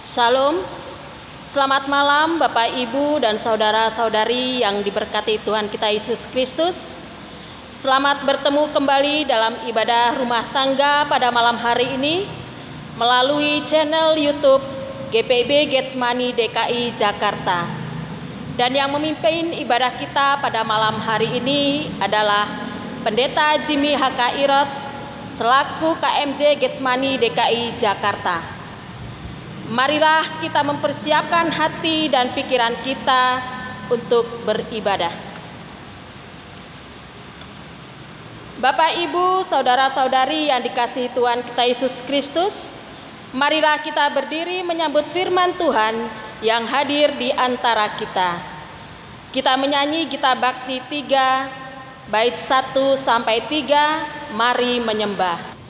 Shalom, selamat malam Bapak, Ibu, dan saudara-saudari yang diberkati Tuhan kita Yesus Kristus. Selamat bertemu kembali dalam ibadah rumah tangga pada malam hari ini melalui channel YouTube GPIB Getsemani DKI Jakarta. Dan yang memimpin ibadah kita pada malam hari ini adalah Pendeta Jimmy H.K. Irot selaku KMJ Getsemani DKI Jakarta. Marilah kita mempersiapkan hati dan pikiran kita untuk beribadah. Bapak, Ibu, saudara-saudari yang dikasihi Tuhan kita Yesus Kristus, marilah kita berdiri menyambut firman Tuhan yang hadir di antara kita. Kita menyanyi Gita Bakti 3, bait 1 sampai 3, mari menyembah.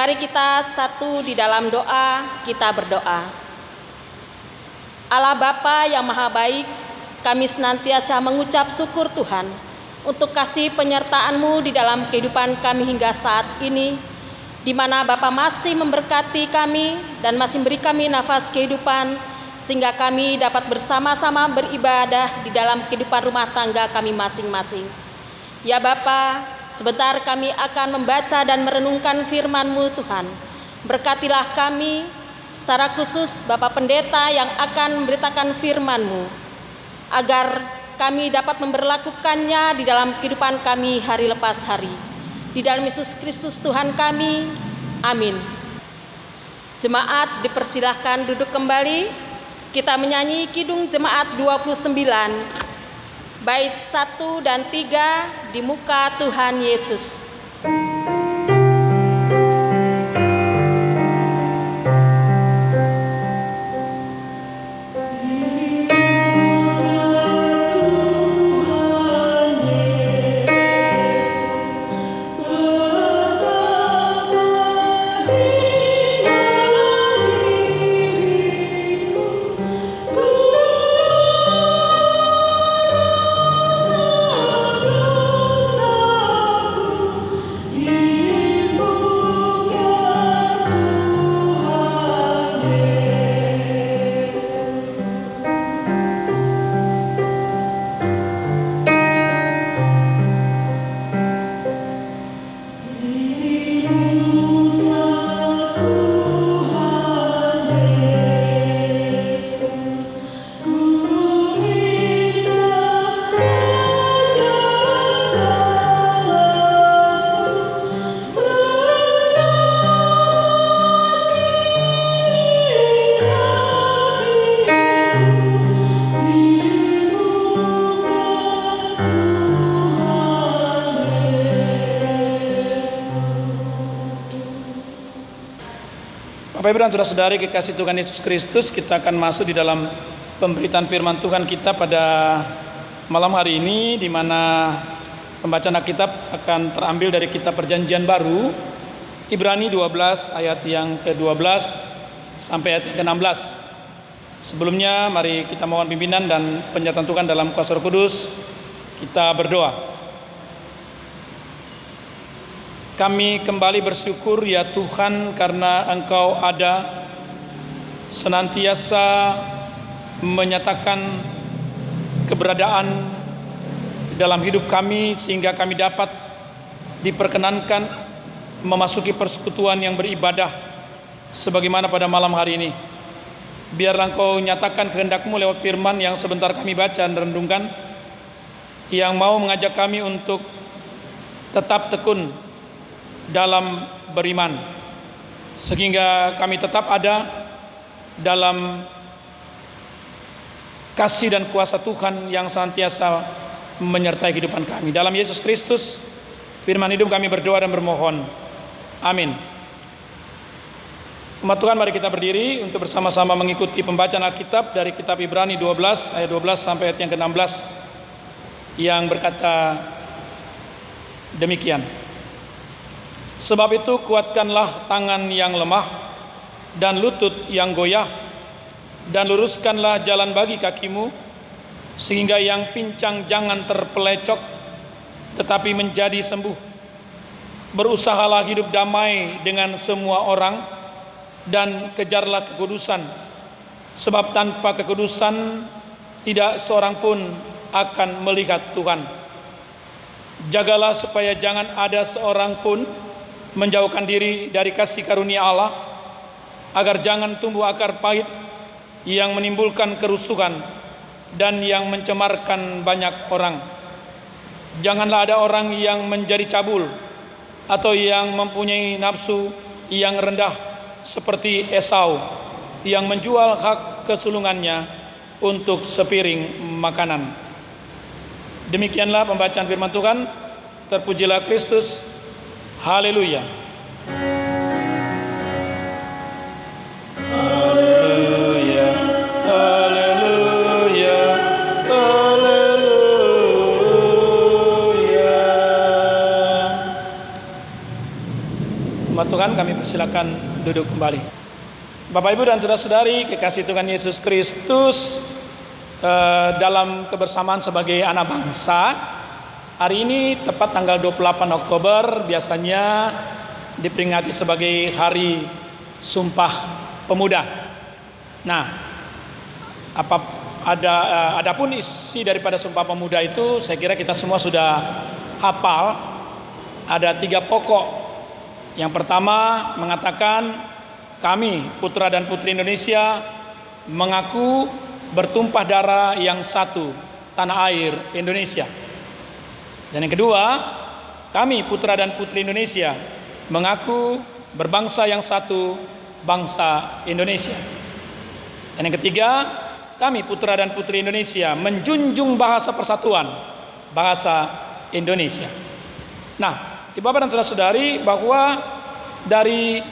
Mari kita satu di dalam doa, kita berdoa. Allah Bapa yang Maha Baik, kami senantiasa mengucap syukur Tuhan untuk kasih penyertaan-Mu di dalam kehidupan kami hingga saat ini, di mana Bapa masih memberkati kami dan masih memberi kami nafas kehidupan, sehingga kami dapat bersama-sama beribadah di dalam kehidupan rumah tangga kami masing-masing. Ya Bapa, sebentar kami akan membaca dan merenungkan firman-Mu Tuhan. Berkatilah kami, secara khusus Bapak Pendeta yang akan memberitakan firman-Mu, agar kami dapat memberlakukannya di dalam kehidupan kami hari lepas hari. Di dalam Yesus Kristus Tuhan kami, amin. Jemaat dipersilahkan duduk kembali. Kita menyanyi Kidung Jemaat 29. Bait 1 dan 3, di muka Tuhan Yesus. Bapak Ibu dan saudara-saudari kekasih Tuhan Yesus Kristus, kita akan masuk di dalam pemberitaan firman Tuhan kita pada malam hari ini, di mana pembacaan Alkitab akan terambil dari kitab Perjanjian Baru, Ibrani 12 ayat yang ke-12 sampai ayat yang ke-16. Sebelumnya mari kita mohon pimpinan dan penyertaan Tuhan dalam kuasa Roh Kudus. Kita berdoa. Kami kembali bersyukur ya Tuhan, karena Engkau ada, senantiasa menyatakan keberadaan dalam hidup kami, sehingga kami dapat diperkenankan memasuki persekutuan yang beribadah sebagaimana pada malam hari ini. Biarlah Engkau nyatakan kehendak-Mu lewat firman yang sebentar kami baca dan renungkan, yang mau mengajak kami untuk tetap tekun dalam beriman, sehingga kami tetap ada dalam kasih dan kuasa Tuhan yang senantiasa menyertai kehidupan kami. Dalam Yesus Kristus, firman hidup, kami berdoa dan bermohon. Amin. Umat Tuhan, mari kita berdiri untuk bersama-sama mengikuti pembacaan Alkitab dari kitab Ibrani 12 ayat 12 sampai ayat yang ke-16, yang berkata demikian. Sebab itu kuatkanlah tangan yang lemah dan lutut yang goyah, dan luruskanlah jalan bagi kakimu, sehingga yang pincang jangan terpelecok, tetapi menjadi sembuh. Berusahalah hidup damai dengan semua orang, dan kejarlah kekudusan, sebab tanpa kekudusan tidak seorang pun akan melihat Tuhan. Jagalah supaya jangan ada seorang pun menjauhkan diri dari kasih karunia Allah, agar jangan tumbuh akar pahit yang menimbulkan kerusuhan dan yang mencemarkan banyak orang. Janganlah ada orang yang menjadi cabul atau yang mempunyai nafsu yang rendah seperti Esau, yang menjual hak kesulungannya untuk sepiring makanan. Demikianlah pembacaan firman Tuhan. Terpujilah Kristus. Haleluya. Haleluya. Haleluya. Haleluya. Umat Tuhan, kami persilakan duduk kembali. Bapak Ibu dan saudara-saudari kekasih Tuhan Yesus Kristus, dalam kebersamaan sebagai anak bangsa, hari ini tepat tanggal 28 Oktober biasanya diperingati sebagai Hari Sumpah Pemuda. Nah, adapun isi daripada Sumpah Pemuda itu saya kira kita semua sudah hafal. Ada 3 pokok. Yang pertama mengatakan, kami putra dan putri Indonesia mengaku bertumpah darah yang satu, tanah air Indonesia. Dan yang kedua, kami putra dan putri Indonesia mengaku berbangsa yang satu, bangsa Indonesia. Dan yang ketiga, kami putra dan putri Indonesia menjunjung bahasa persatuan, bahasa Indonesia. Nah, Bapak dan saudara-saudari, bahwa dari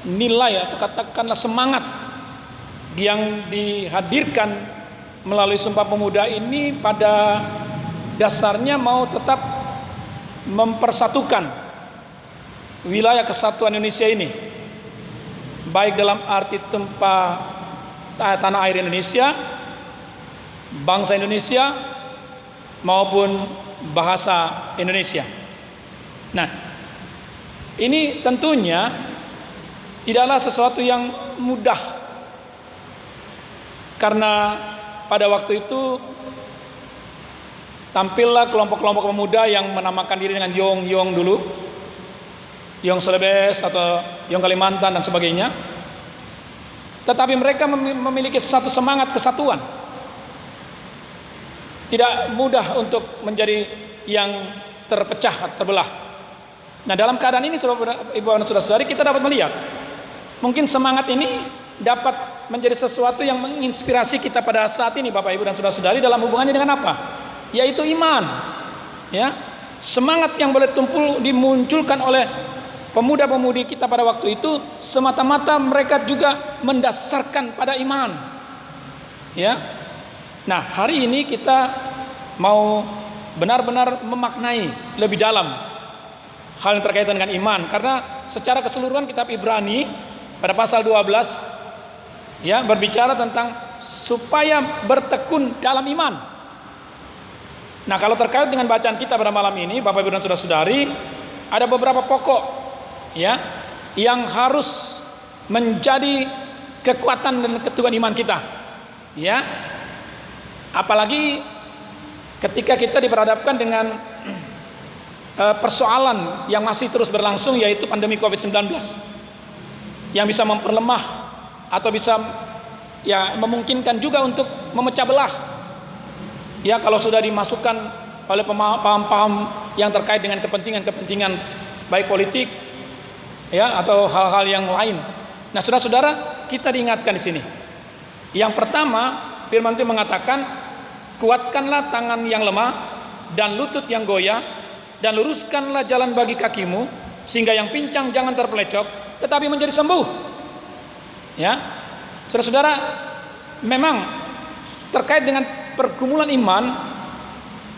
nilai atau katakanlah semangat yang dihadirkan melalui Sumpah Pemuda ini pada dasarnya mau tetap mempersatukan wilayah kesatuan Indonesia ini, baik dalam arti tanah air Indonesia, bangsa Indonesia, maupun bahasa Indonesia. Nah, ini tentunya tidaklah sesuatu yang mudah, karena pada waktu itu tampillah kelompok-kelompok pemuda yang menamakan diri dengan Yong dulu, Yong Celebes atau Yong Kalimantan dan sebagainya. Tetapi mereka memiliki satu semangat kesatuan. Tidak mudah untuk menjadi yang terpecah atau terbelah. Nah, dalam keadaan ini, Ibu dan saudara-saudari, kita dapat melihat mungkin semangat ini dapat menjadi sesuatu yang menginspirasi kita pada saat ini, Bapak Ibu dan saudara-saudari, dalam hubungannya dengan apa? Yaitu iman. Ya, semangat yang boleh dimunculkan oleh pemuda-pemudi kita pada waktu itu semata-mata mereka juga mendasarkan pada iman. Ya. Nah, hari ini kita mau benar-benar memaknai lebih dalam hal yang terkait dengan iman, karena secara keseluruhan kitab Ibrani pada pasal 12 ya berbicara tentang supaya bertekun dalam iman. Nah, kalau terkait dengan bacaan kita pada malam ini, Bapak Ibu dan Saudara-saudari, ada beberapa pokok ya yang harus menjadi kekuatan dan keteguhan iman kita. Ya. Apalagi ketika kita diperhadapkan dengan persoalan yang masih terus berlangsung, yaitu pandemi COVID-19 yang bisa memperlemah atau bisa ya memungkinkan juga untuk memecah belah. Ya, kalau sudah dimasukkan oleh paham-paham yang terkait dengan kepentingan-kepentingan baik politik ya atau hal-hal yang lain. Nah, saudara-saudara, kita diingatkan di sini. Yang pertama, firman Tuhan mengatakan, kuatkanlah tangan yang lemah dan lutut yang goyah, dan luruskanlah jalan bagi kakimu, sehingga yang pincang jangan terpelecok, tetapi menjadi sembuh. Ya, saudara-saudara, memang terkait dengan pergumulan iman,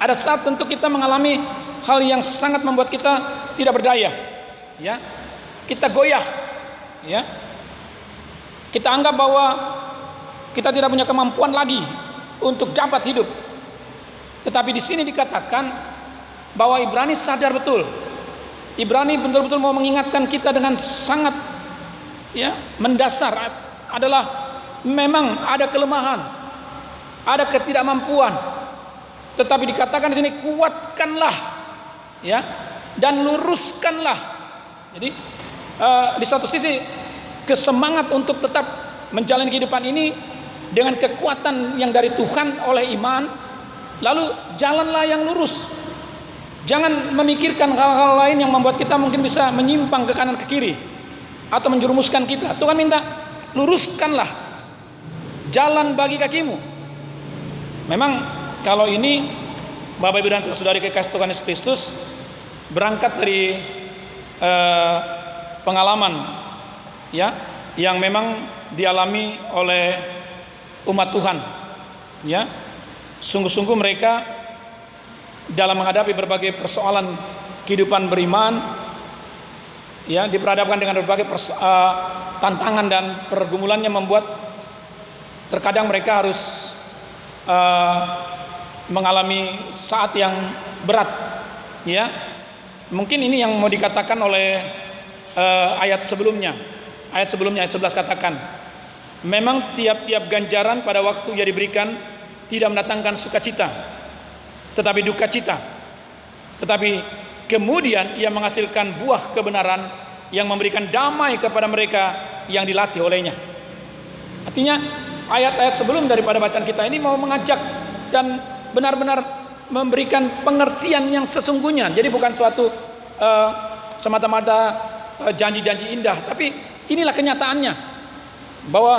ada saat tentu kita mengalami hal yang sangat membuat kita tidak berdaya. Ya, kita goyah. Ya, kita anggap bahwa kita tidak punya kemampuan lagi untuk dapat hidup. Tetapi di sini dikatakan bahwa Ibrani sadar betul. Ibrani betul-betul mau mengingatkan kita dengan sangat ya mendasar adalah memang ada kelemahan, ada ketidakmampuan. Tetapi dikatakan di sini kuatkanlah ya dan luruskanlah. Jadi di satu sisi kesemangat untuk tetap menjalani kehidupan ini dengan kekuatan yang dari Tuhan oleh iman, lalu jalanlah yang lurus. Jangan memikirkan hal-hal lain yang membuat kita mungkin bisa menyimpang ke kanan ke kiri atau menjerumuskan kita. Tuhan minta luruskanlah jalan bagi kakimu. Memang kalau ini Bapak Ibu dan Saudari kekasih Tuhan Yesus Kristus berangkat dari pengalaman ya yang memang dialami oleh umat Tuhan. Ya, sungguh-sungguh mereka dalam menghadapi berbagai persoalan kehidupan beriman, ya diperhadapkan dengan berbagai tantangan dan pergumulannya membuat terkadang mereka harus mengalami saat yang berat. Ya, mungkin ini yang mau dikatakan oleh ayat sebelumnya. Ayat 11 katakan, memang tiap-tiap ganjaran pada waktu ia diberikan tidak mendatangkan sukacita, tetapi duka cita. Tetapi kemudian ia menghasilkan buah kebenaran yang memberikan damai kepada mereka yang dilatih olehnya. Artinya ayat-ayat sebelum daripada bacaan kita ini mau mengajak dan benar-benar memberikan pengertian yang sesungguhnya. Jadi bukan suatu semata-mata janji-janji indah, tapi inilah kenyataannya, bahwa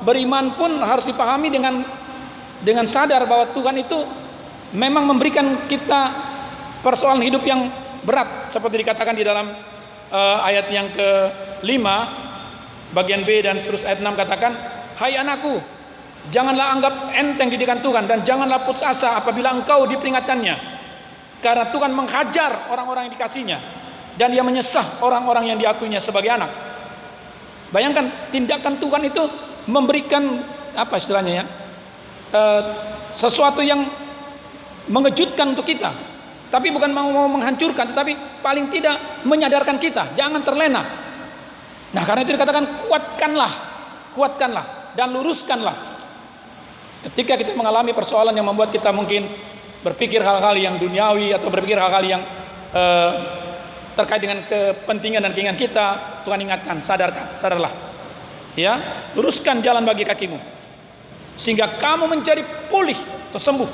beriman pun harus dipahami dengan sadar bahwa Tuhan itu memang memberikan kita persoalan hidup yang berat, seperti dikatakan di dalam ayat yang ke-5 bagian B dan seterusnya ayat 6 katakan, hai anakku, janganlah anggap enteng didikan Tuhan dan janganlah putus asa apabila engkau diperingatkannya, karena Tuhan menghajar orang-orang yang dikasihnya dan Dia menyesah orang-orang yang diakuinya sebagai anak. Bayangkan, tindakan Tuhan itu memberikan apa istilahnya ya, sesuatu yang mengejutkan untuk kita, tapi bukan mau menghancurkan, tetapi paling tidak menyadarkan kita jangan terlena. Nah, karena itu dikatakan kuatkanlah dan luruskanlah. Ketika kita mengalami persoalan yang membuat kita mungkin berpikir hal-hal yang duniawi atau berpikir hal-hal yang terkait dengan kepentingan dan keinginan kita, Tuhan ingatkan, sadarlah. Ya, luruskan jalan bagi kakimu sehingga kamu menjadi pulih atau sembuh.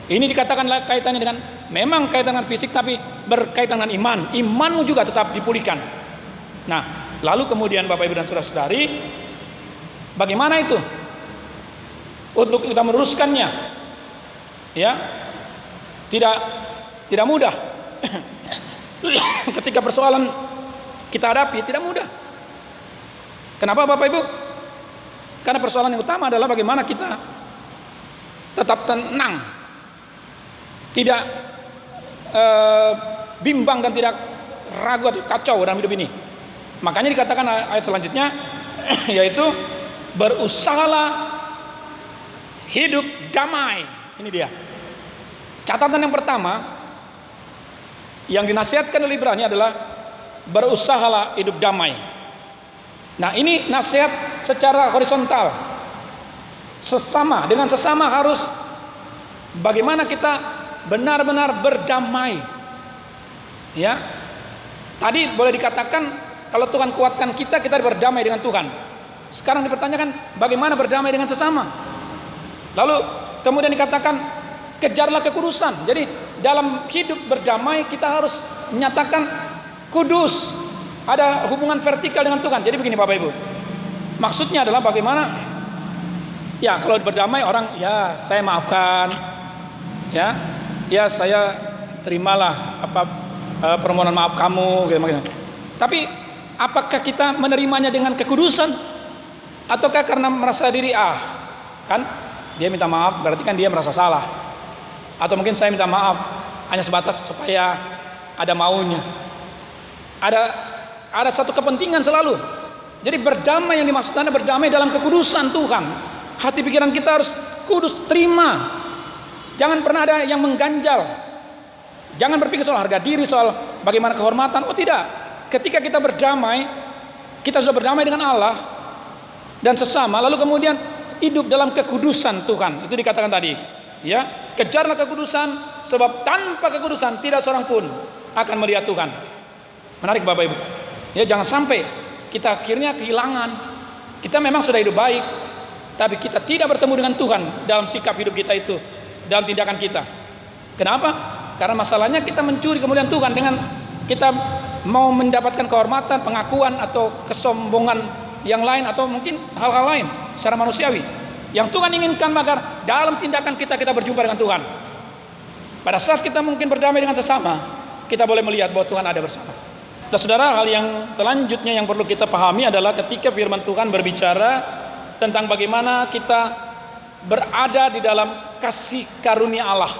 Ini dikatakan kaitannya dengan memang kaitan dengan fisik, tapi berkaitan dengan iman. Imanmu juga tetap dipulihkan. Nah, lalu kemudian Bapak Ibu dan Saudara-saudari, bagaimana itu untuk kita meluruskannya? Ya, tidak mudah. Ketika persoalan kita hadapi tidak mudah. Kenapa Bapak Ibu? Karena persoalan yang utama adalah bagaimana kita tetap tenang, tidak bimbang dan tidak ragu atau kacau dalam hidup ini. Makanya dikatakan ayat selanjutnya yaitu berusahalah hidup damai. Ini dia. Catatan yang pertama yang dinasihatkan oleh Ibrani adalah berusahalah hidup damai. Nah, ini nasihat secara horizontal. Dengan sesama harus bagaimana kita benar-benar berdamai. Ya. Tadi boleh dikatakan kalau Tuhan kuatkan kita berdamai dengan Tuhan. Sekarang dipertanyakan bagaimana berdamai dengan sesama. Lalu kemudian dikatakan kejarlah kekudusan. Jadi dalam hidup berdamai kita harus menyatakan kudus. Ada hubungan vertikal dengan Tuhan. Jadi begini Bapak Ibu. Maksudnya adalah bagaimana ya kalau berdamai orang ya saya maafkan. Ya saya terimalah permohonan maaf kamu gitu. Tapi apakah kita menerimanya dengan kekudusan ataukah karena merasa diri kan dia minta maaf berarti kan dia merasa salah. Atau mungkin saya minta maaf hanya sebatas supaya ada maunya. Ada satu kepentingan selalu. Jadi berdamai yang dimaksudkan berdamai dalam kekudusan Tuhan. Hati pikiran kita harus kudus, terima. Jangan pernah ada yang mengganjal. Jangan berpikir soal harga diri, soal bagaimana kehormatan. Oh tidak. Ketika kita berdamai, kita sudah berdamai dengan Allah dan sesama, lalu kemudian hidup dalam kekudusan Tuhan. Itu dikatakan tadi. Ya, kejarlah kekudusan, sebab tanpa kekudusan tidak seorang pun akan melihat Tuhan. Menarik Bapak Ibu. Ya, jangan sampai kita akhirnya kehilangan. Kita memang sudah hidup baik, tapi kita tidak bertemu dengan Tuhan dalam sikap hidup kita itu, dalam tindakan kita. Kenapa? Karena masalahnya kita mencuri kemuliaan Tuhan dengan kita mau mendapatkan kehormatan, pengakuan atau kesombongan yang lain atau mungkin hal-hal lain secara manusiawi. Yang Tuhan inginkan agar dalam tindakan kita berjumpa dengan Tuhan. Pada saat kita mungkin berdamai dengan sesama, kita boleh melihat bahwa Tuhan ada bersama. Nah, saudara, hal yang selanjutnya yang perlu kita pahami adalah ketika firman Tuhan berbicara tentang bagaimana kita berada di dalam kasih karunia Allah.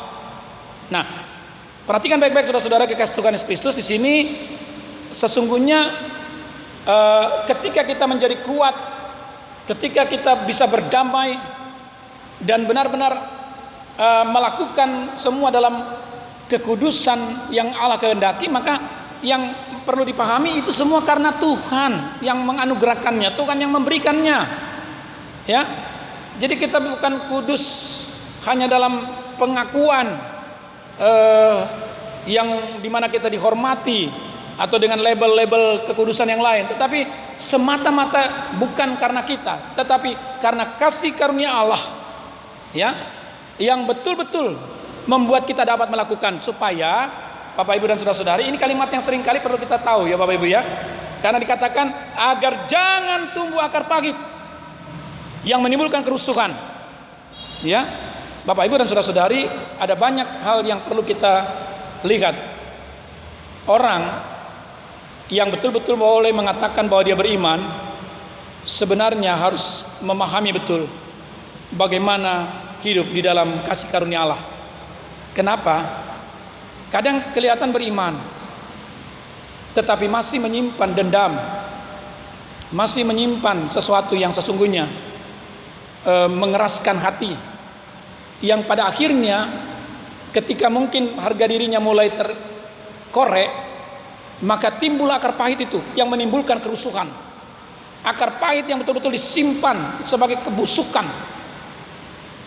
Nah, perhatikan baik-baik saudara-saudara kekasih Tuhan Yesus Kristus di sini. Sesungguhnya ketika kita menjadi kuat, ketika kita bisa berdamai dan benar-benar melakukan semua dalam kekudusan yang Allah kehendaki, maka yang perlu dipahami itu semua karena Tuhan yang menganugerahkannya, Tuhan yang memberikannya. Ya. Jadi kita bukan kudus hanya dalam pengakuan yang dimana kita dihormati atau dengan label-label kekudusan yang lain, tetapi semata-mata bukan karena kita, tetapi karena kasih karunia Allah, ya, yang betul-betul membuat kita dapat melakukan. Supaya Bapak Ibu dan saudara-saudari, ini kalimat yang sering kali perlu kita tahu ya Bapak Ibu ya, karena dikatakan agar jangan tumbuh akar pahit yang menimbulkan kerusuhan. Ya, Bapak Ibu dan saudara-saudari, ada banyak hal yang perlu kita lihat. Orang yang betul-betul boleh mengatakan bahwa dia beriman, sebenarnya harus memahami betul bagaimana hidup di dalam kasih karunia Allah. Kenapa? Kadang kelihatan beriman, tetapi masih menyimpan dendam, masih menyimpan sesuatu yang sesungguhnya mengeraskan hati, yang pada akhirnya ketika mungkin harga dirinya mulai terkorek, maka timbul akar pahit itu yang menimbulkan kerusuhan. Akar pahit yang betul-betul disimpan sebagai kebusukan.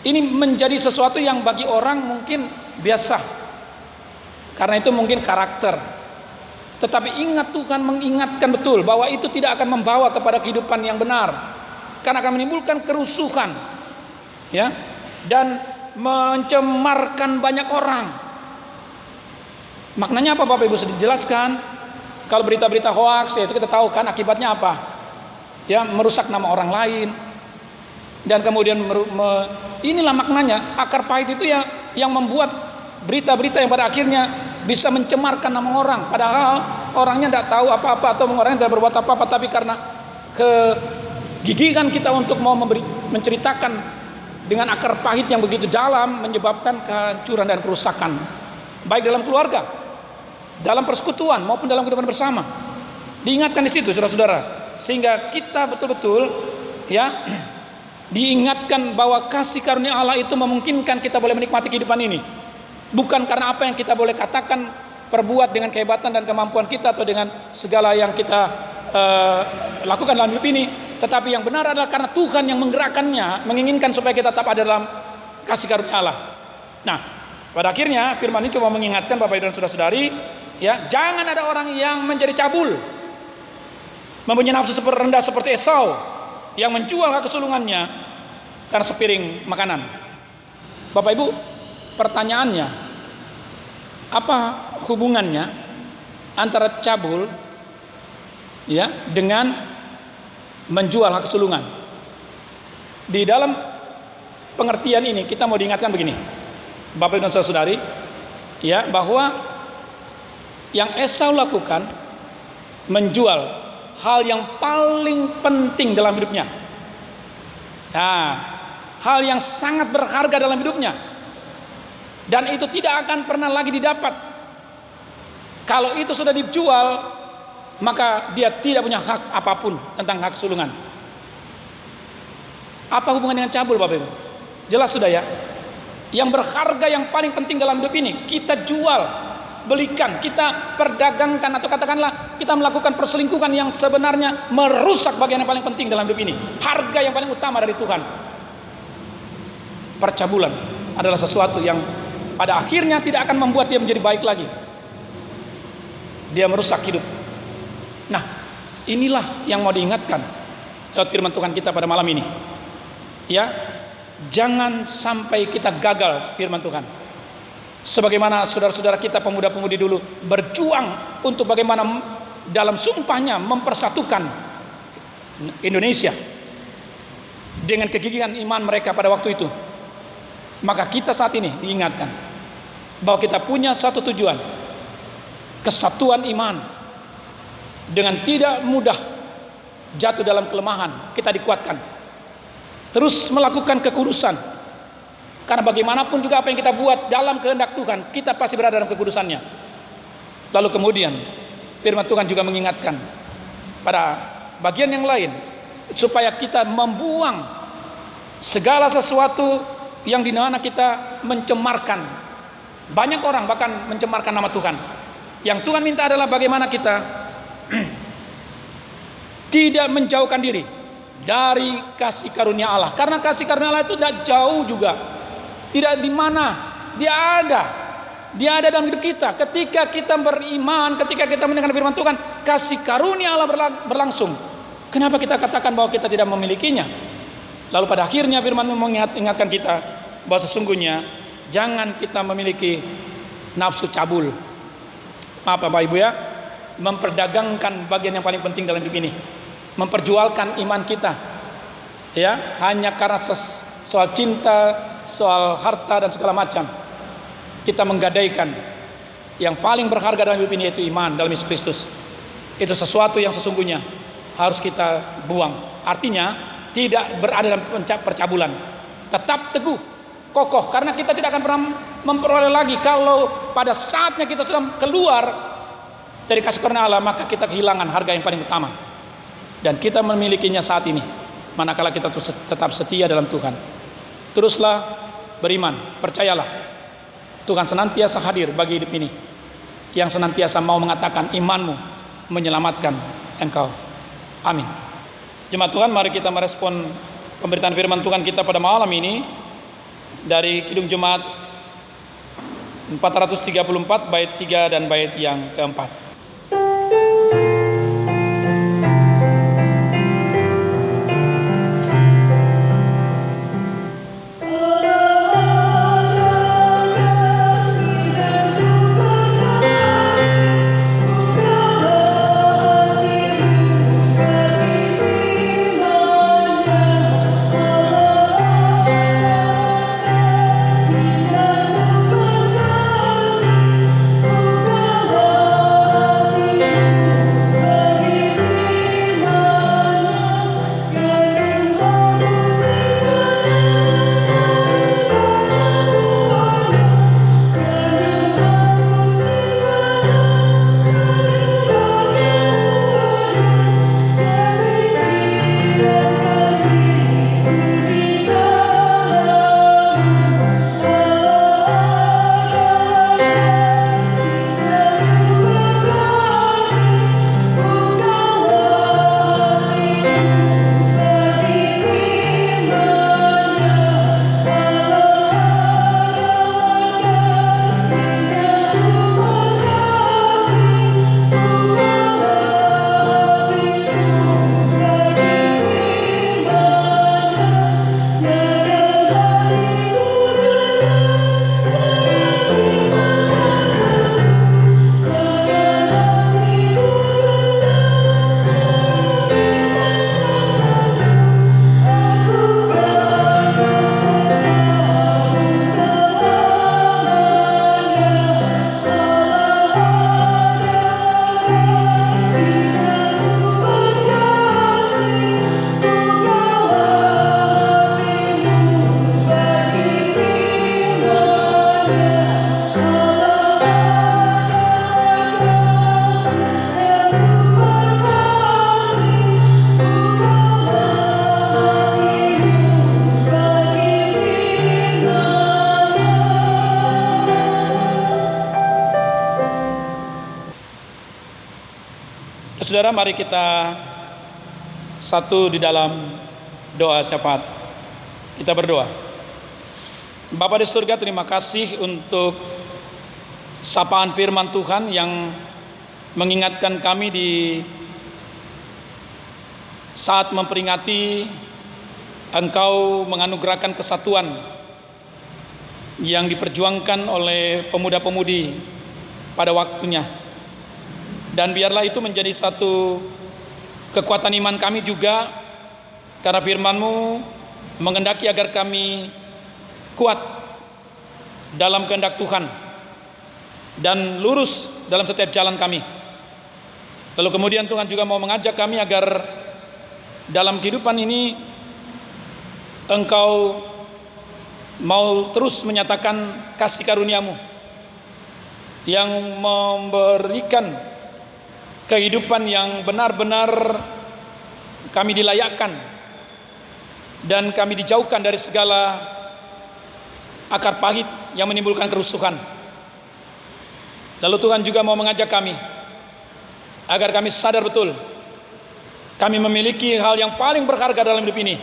Ini menjadi sesuatu yang bagi orang mungkin biasa, karena itu mungkin karakter. Tetapi ingat, Tuhan mengingatkan betul bahwa itu tidak akan membawa kepada kehidupan yang benar, karena akan menimbulkan kerusuhan, ya, dan mencemarkan banyak orang. Maknanya apa Bapak Ibu? Sudah dijelaskan. Kalau berita-berita hoaks, ya itu kita tahu kan akibatnya apa? Ya, merusak nama orang lain. Dan kemudian inilah maknanya, akar pahit itu ya yang membuat berita-berita yang pada akhirnya bisa mencemarkan nama orang. Padahal orangnya tidak tahu apa-apa atau orangnya tidak berbuat apa-apa, tapi karena kegigihan kita untuk mau menceritakan dengan akar pahit yang begitu dalam, menyebabkan kehancuran dan kerusakan, baik dalam keluarga, dalam persekutuan maupun dalam kehidupan bersama. Diingatkan di situ, saudara-saudara, sehingga kita betul-betul ya diingatkan bahwa kasih karunia Allah itu memungkinkan kita boleh menikmati kehidupan ini, bukan karena apa yang kita boleh katakan, perbuat dengan kehebatan dan kemampuan kita atau dengan segala yang kita lakukan dalam hidup ini, tetapi yang benar adalah karena Tuhan yang menggerakkannya, menginginkan supaya kita tetap ada dalam kasih karunia Allah. Nah, pada akhirnya firman ini coba mengingatkan Bapak Ibu dan saudara-saudari, ya, jangan ada orang yang menjadi cabul, mempunyai nafsu rendah seperti Esau yang menjual hak kesulungannya karena sepiring makanan. Bapak Ibu, pertanyaannya, apa hubungannya antara cabul ya dengan menjual hak kesulungan? Di dalam pengertian ini kita mau diingatkan begini, Bapak Ibu dan saudara-saudari, ya, bahwa yang Esau lakukan menjual hal yang paling penting dalam hidupnya. Nah, hal yang sangat berharga dalam hidupnya, dan itu tidak akan pernah lagi didapat. Kalau itu sudah dijual, maka dia tidak punya hak apapun tentang hak sulungan. Apa hubungan dengan cabul, Bapak Ibu? Jelas sudah ya. Yang berharga, yang paling penting dalam hidup ini kita jual, belikan, kita perdagangkan, atau katakanlah kita melakukan perselingkuhan yang sebenarnya merusak bagian yang paling penting dalam hidup ini, harga yang paling utama dari Tuhan. Percabulan adalah sesuatu yang pada akhirnya tidak akan membuat dia menjadi baik lagi. Dia merusak hidup. Nah, inilah yang mau diingatkan lewat firman Tuhan kita pada malam ini. Ya, jangan sampai kita gagal firman Tuhan. Sebagaimana saudara-saudara kita pemuda-pemudi dulu berjuang untuk bagaimana dalam sumpahnya mempersatukan Indonesia dengan kegigihan iman mereka pada waktu itu. Maka kita saat ini diingatkan bahwa kita punya satu tujuan, kesatuan iman. Dengan tidak mudah jatuh dalam kelemahan, kita dikuatkan terus melakukan kekudusan, karena bagaimanapun juga apa yang kita buat dalam kehendak Tuhan, kita pasti berada dalam kekudusannya. Lalu kemudian firman Tuhan juga mengingatkan pada bagian yang lain, supaya kita membuang segala sesuatu yang di mana kita mencemarkan. Banyak orang bahkan mencemarkan nama Tuhan. Yang Tuhan minta adalah bagaimana kita tidak menjauhkan diri dari kasih karunia Allah. Karena kasih karunia Allah itu tidak jauh juga, tidak di mana, dia ada dalam hidup kita. Ketika kita beriman, ketika kita mendengar firman Tuhan, kasih karunia Allah berlangsung. Kenapa kita katakan bahwa kita tidak memilikinya? Lalu pada akhirnya firman mengingatkan kita bahwa sesungguhnya jangan kita memiliki nafsu cabul. Maaf Bapak Ibu ya, memperdagangkan bagian yang paling penting dalam hidup ini, memperjualkan iman kita, ya, hanya karena soal cinta, soal harta dan segala macam. Kita menggadaikan yang paling berharga dalam hidup ini, yaitu iman dalam Yesus Kristus. Itu sesuatu yang sesungguhnya harus kita buang. Artinya tidak berada dalam percabulan, tetap teguh, kokoh, karena kita tidak akan pernah memperoleh lagi kalau pada saatnya kita sudah keluar dari kasih karunia Allah, maka kita kehilangan harga yang paling utama, dan kita memilikinya saat ini manakala kita tetap setia dalam Tuhan. Teruslah beriman, percayalah Tuhan senantiasa hadir bagi hidup ini, yang senantiasa mau mengatakan imanmu menyelamatkan engkau. Amin. Jemaat Tuhan, mari kita merespon pemberitaan firman Tuhan kita pada malam ini dari Kidung Jemaat 434 bait 3 dan bait yang keempat. Saudara, mari kita satu di dalam doa syafaat. Kita berdoa. Bapa di surga, terima kasih untuk sapaan firman Tuhan yang mengingatkan kami di saat memperingati Engkau menganugerahkan kesatuan yang diperjuangkan oleh pemuda-pemudi pada waktunya. Dan biarlah itu menjadi satu kekuatan iman kami juga, karena firman-Mu mengendaki agar kami kuat dalam kehendak Tuhan dan lurus dalam setiap jalan kami. Lalu kemudian Tuhan juga mau mengajak kami agar dalam kehidupan ini Engkau mau terus menyatakan kasih karunia-Mu yang memberikan kehidupan yang benar-benar kami dilayakkan dan kami dijauhkan dari segala akar pahit yang menimbulkan kerusuhan. Lalu Tuhan juga mau mengajak kami agar kami sadar betul kami memiliki hal yang paling berharga dalam hidup ini,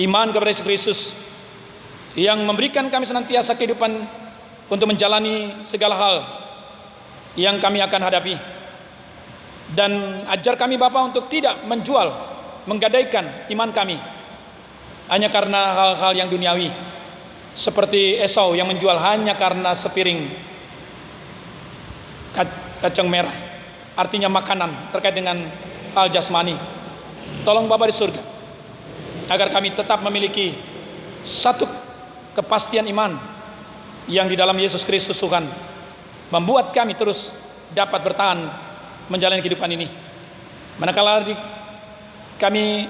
iman kepada Yesus Kristus yang memberikan kami senantiasa kehidupan untuk menjalani segala hal yang kami akan hadapi. Dan ajar kami Bapa untuk tidak menjual, menggadaikan iman kami hanya karena hal-hal yang duniawi, seperti Esau yang menjual hanya karena sepiring kacang merah, artinya makanan terkait dengan hal jasmani. Tolong Bapa di surga agar kami tetap memiliki satu kepastian iman yang di dalam Yesus Kristus Tuhan, membuat kami terus dapat bertahan menjalani kehidupan ini. Manakala kami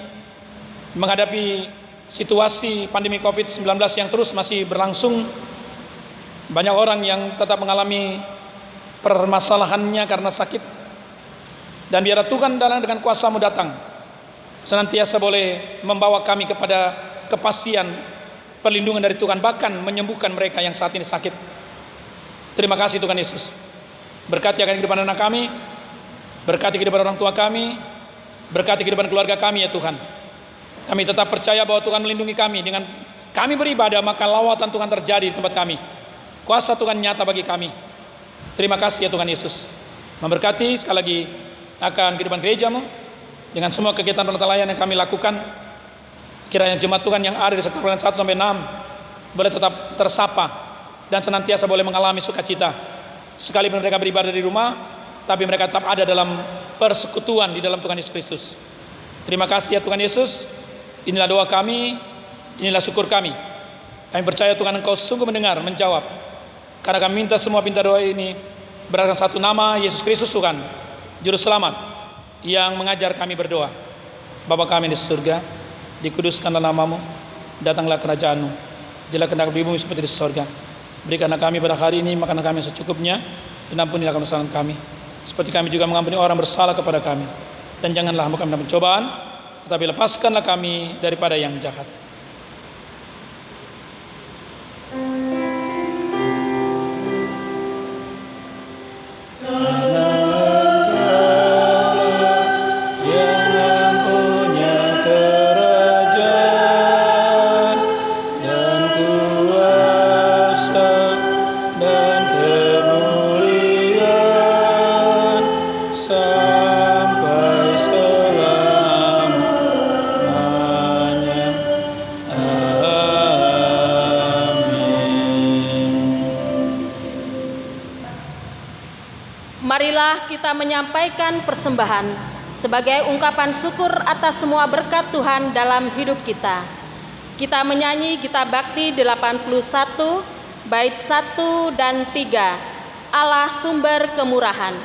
menghadapi situasi pandemi COVID-19 yang terus masih berlangsung, banyak orang yang tetap mengalami permasalahannya karena sakit. Dan biarlah Tuhan dengan kuasa-Mu datang, senantiasa boleh membawa kami kepada kepastian perlindungan dari Tuhan, bahkan menyembuhkan mereka yang saat ini sakit. Terima kasih Tuhan Yesus. Berkati akan kehidupan anak kami, berkati kehidupan orang tua kami, berkati kehidupan keluarga kami ya Tuhan. Kami tetap percaya bahwa Tuhan melindungi kami. Dengan kami beribadah, maka lawatan Tuhan terjadi di tempat kami. Kuasa Tuhan nyata bagi kami. Terima kasih ya Tuhan Yesus. Memberkati sekali lagi akan kehidupan gereja-Mu dengan semua kegiatan penelayan yang kami lakukan. Kiranya jemaat Tuhan yang ada di sektor 1 sampai 6 boleh tetap tersapa dan senantiasa boleh mengalami sukacita. Sekalipun mereka beribadah di rumah, tapi mereka tetap ada dalam persekutuan di dalam Tuhan Yesus Kristus. Terima kasih ya Tuhan Yesus. Inilah doa kami, inilah syukur kami. Kami percaya Tuhan Engkau sungguh mendengar, menjawab. Karena kami minta semua pinta doa ini berdasarkan satu nama, Yesus Kristus Tuhan, Juru Selamat, yang mengajar kami berdoa. Bapa kami di surga, dikuduskanlah nama-Mu, datanglah kerajaan-Mu, jadilah kehendak bumi seperti di surga. Berikanlah kami pada hari ini makanan kami secukupnya, dan ampunilah kesalahan kami, seperti kami juga mengampuni orang bersalah kepada kami. Dan janganlah kami dalam pencobaan, tetapi lepaskanlah kami daripada yang jahat. Marilah kita menyampaikan persembahan sebagai ungkapan syukur atas semua berkat Tuhan dalam hidup kita. Kita menyanyi Gita Bakti 81, bait 1 dan 3, Allah Sumber Kemurahan.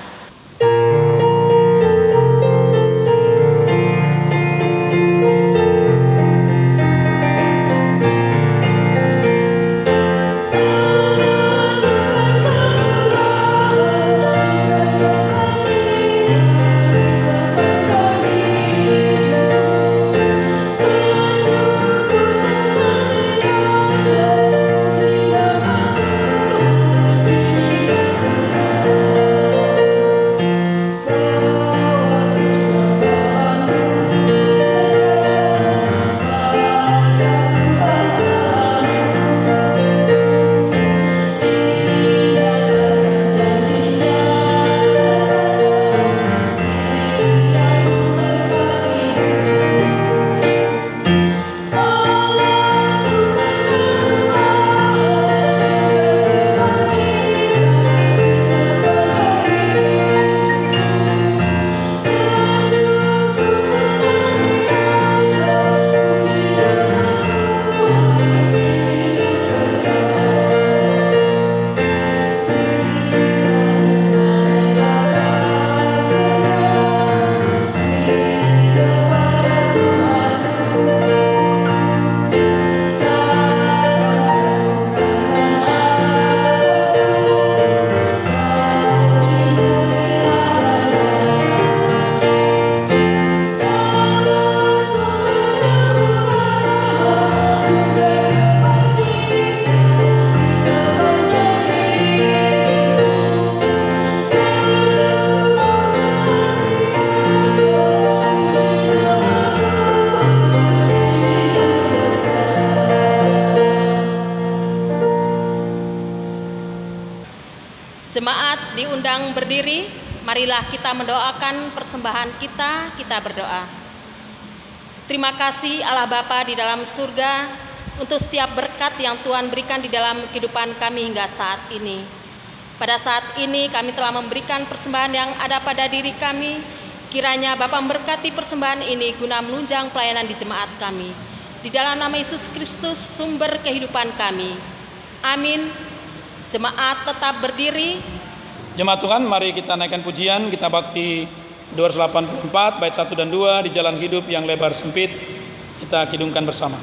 Jemaat diundang berdiri, marilah kita mendoakan persembahan kita, kita berdoa. Terima kasih Allah Bapa di dalam surga untuk setiap berkat yang Tuhan berikan di dalam kehidupan kami hingga saat ini. Pada saat ini kami telah memberikan persembahan yang ada pada diri kami. Kiranya Bapa memberkati persembahan ini guna menunjang pelayanan di jemaat kami. Di dalam nama Yesus Kristus, sumber kehidupan kami. Amin. Jemaat tetap berdiri. Jemaat Tuhan, mari kita naikkan pujian, kita bakti 284 bait 1 dan 2 di jalan hidup yang lebar sempit. Kita kidungkan bersama.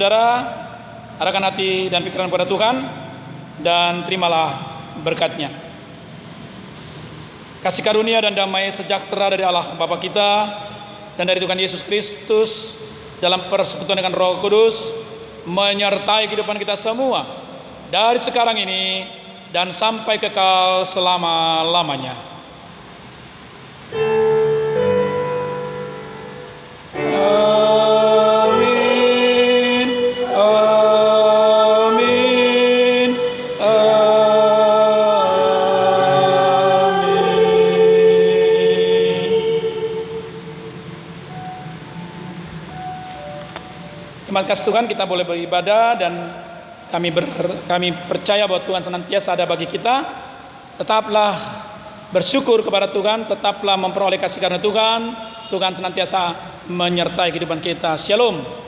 Saudara, arahkan hati dan pikiran pada Tuhan dan terimalah berkat-Nya. Kasih karunia dan damai sejahtera dari Allah Bapa kita dan dari Tuhan Yesus Kristus dalam persekutuan dengan Roh Kudus menyertai kehidupan kita semua dari sekarang ini dan sampai kekal selama-lamanya. Terima kasih Tuhan, kita boleh beribadah dan kami percaya bahwa Tuhan senantiasa ada bagi kita. Tetaplah bersyukur kepada Tuhan, tetaplah memperoleh kasih karunia Tuhan. Tuhan senantiasa menyertai kehidupan kita. Shalom.